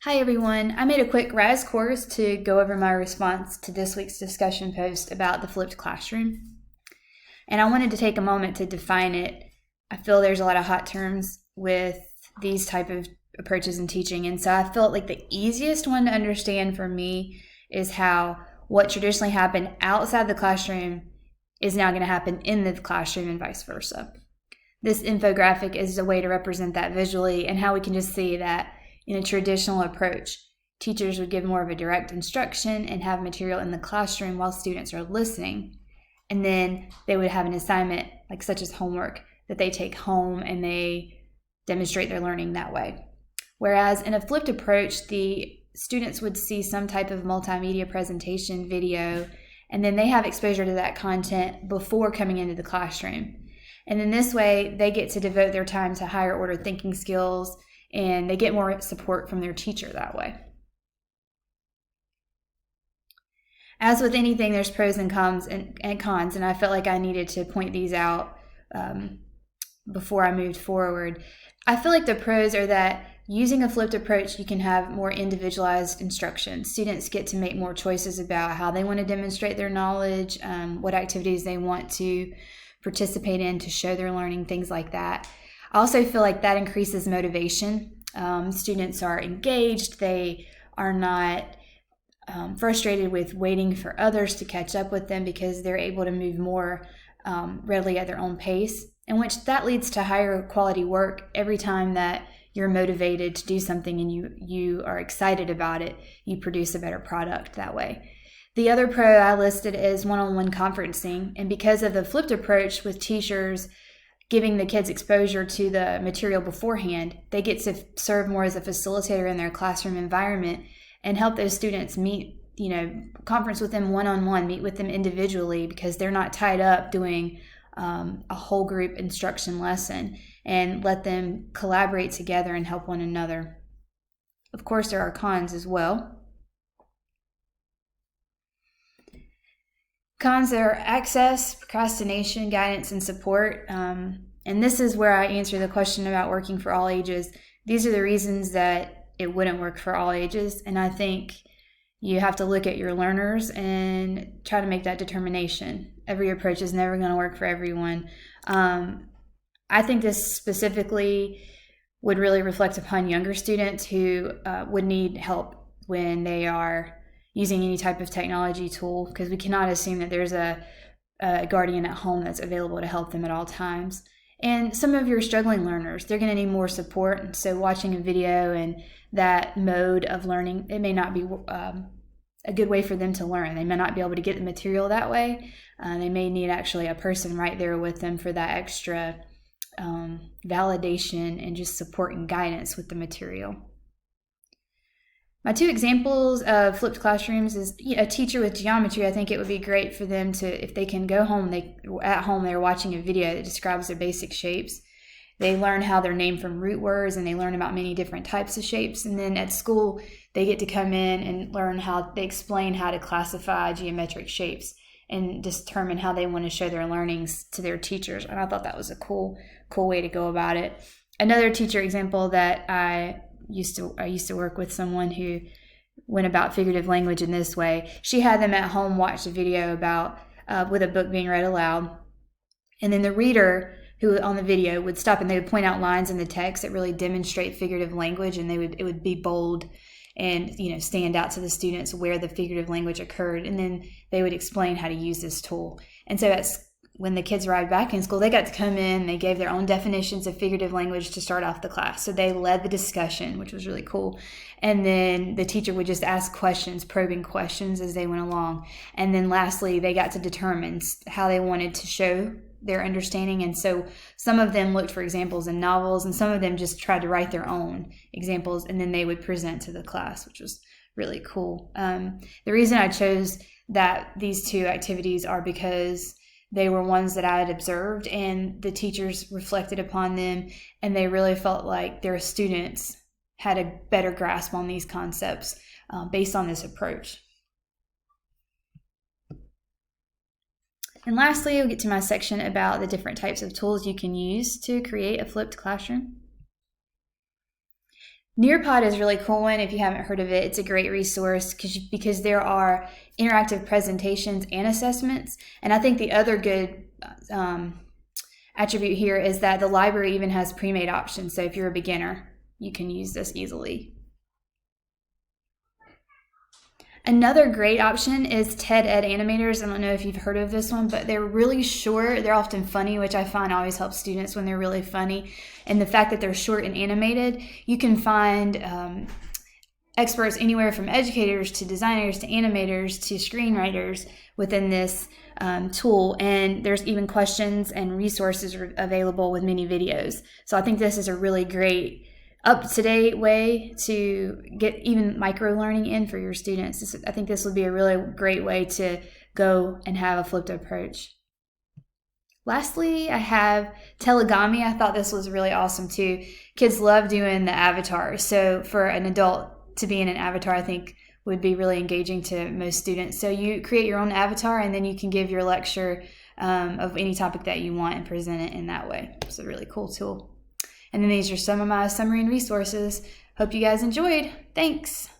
Hi everyone, I made a quick RAS course to go over my response to this week's discussion post about the flipped classroom. And I wanted to take a moment to define it. I feel there's a lot of hot terms with these type of approaches in teaching, and so I felt like the easiest one to understand for me is how what traditionally happened outside the classroom is now going to happen in the classroom and vice versa. This infographic is a way to represent that visually and how we can just see that in a traditional approach, teachers would give more of a direct instruction and have material in the classroom while students are listening. And then they would have an assignment, like such as homework, that they take home and they demonstrate their learning that way. Whereas in a flipped approach, the students would see some type of multimedia presentation video, and then they have exposure to that content before coming into the classroom. And in this way, they get to devote their time to higher order thinking skills, and they get more support from their teacher that way. As with anything, there's pros and cons, and I felt like I needed to point these out before I moved forward. I feel like the pros are that using a flipped approach, you can have more individualized instruction. Students get to make more choices about how they want to demonstrate their knowledge, what activities they want to participate in to show their learning, things like that. I also feel like that increases motivation. Students are engaged. They are not frustrated with waiting for others to catch up with them because they're able to move more readily at their own pace, in which that leads to higher quality work. Every time that you're motivated to do something and you are excited about it, you produce a better product that way. The other pro I listed is one-on-one conferencing, and because of the flipped approach with teachers giving the kids exposure to the material beforehand, they get to serve more as a facilitator in their classroom environment and help those students meet, conference with them one-on-one, meet with them individually, because they're not tied up doing a whole group instruction lesson, and let them collaborate together and help one another. Of course, there are cons as well. Cons are access, procrastination, guidance, and support. And this is where I answer the question about working for all ages. These are the reasons that it wouldn't work for all ages. And I think you have to look at your learners and try to make that determination. Every approach is never going to work for everyone. I think this specifically would really reflect upon younger students who would need help when they are using any type of technology tool, because we cannot assume that there's a guardian at home that's available to help them at all times. And some of your struggling learners, they're going to need more support. And so watching a video and that mode of learning, it may not be a good way for them to learn. They may not be able to get the material that way. They may need actually a person right there with them for that extra validation and just support and guidance with the material. My two examples of flipped classrooms is a teacher with geometry. I think it would be great for them to, if they can go home, they're watching a video that describes their basic shapes. They learn how they're named from root words, and they learn about many different types of shapes. And then at school, they get to come in and learn how they explain how to classify geometric shapes and determine how they want to show their learnings to their teachers. And I thought that was a cool way to go about it. Another teacher example that I used to work with someone who went about figurative language in this way. She had them at home watch a video about with a book being read aloud, and then the reader who on the video would stop and they would point out lines in the text that really demonstrate figurative language, and it would be bold and stand out to the students where the figurative language occurred, and then they would explain how to use this tool. And so when the kids arrived back in school, they got to come in, they gave their own definitions of figurative language to start off the class. So they led the discussion, which was really cool. And then the teacher would just ask questions, probing questions as they went along. And then lastly, they got to determine how they wanted to show their understanding. And so some of them looked for examples in novels, and some of them just tried to write their own examples, and then they would present to the class, which was really cool. The reason I chose these two activities are because they were ones that I had observed, and the teachers reflected upon them, and they really felt like their students had a better grasp on these concepts based on this approach. And lastly, we'll get to my section about the different types of tools you can use to create a flipped classroom. Nearpod is a really cool one. If you haven't heard of it, it's a great resource because there are interactive presentations and assessments. And I think the other good attribute here is that the library even has pre-made options. So if you're a beginner, you can use this easily. Another great option is TED Ed Animators. I don't know if you've heard of this one, but they're really short. They're often funny, which I find always helps students when they're really funny. And the fact that they're short and animated, you can find experts anywhere from educators to designers to animators to screenwriters within this tool. And there's even questions and resources available with many videos. So I think this is a really great up-to-date way to get even micro-learning in for your students. I think this would be a really great way to go and have a flipped approach. Lastly, I have Telegami. I thought this was really awesome too. Kids love doing the avatars. So for an adult to be in an avatar, I think would be really engaging to most students. So you create your own avatar and then you can give your lecture of any topic that you want and present it in that way. It's a really cool tool. And then these are some of my summary and resources. Hope you guys enjoyed. Thanks.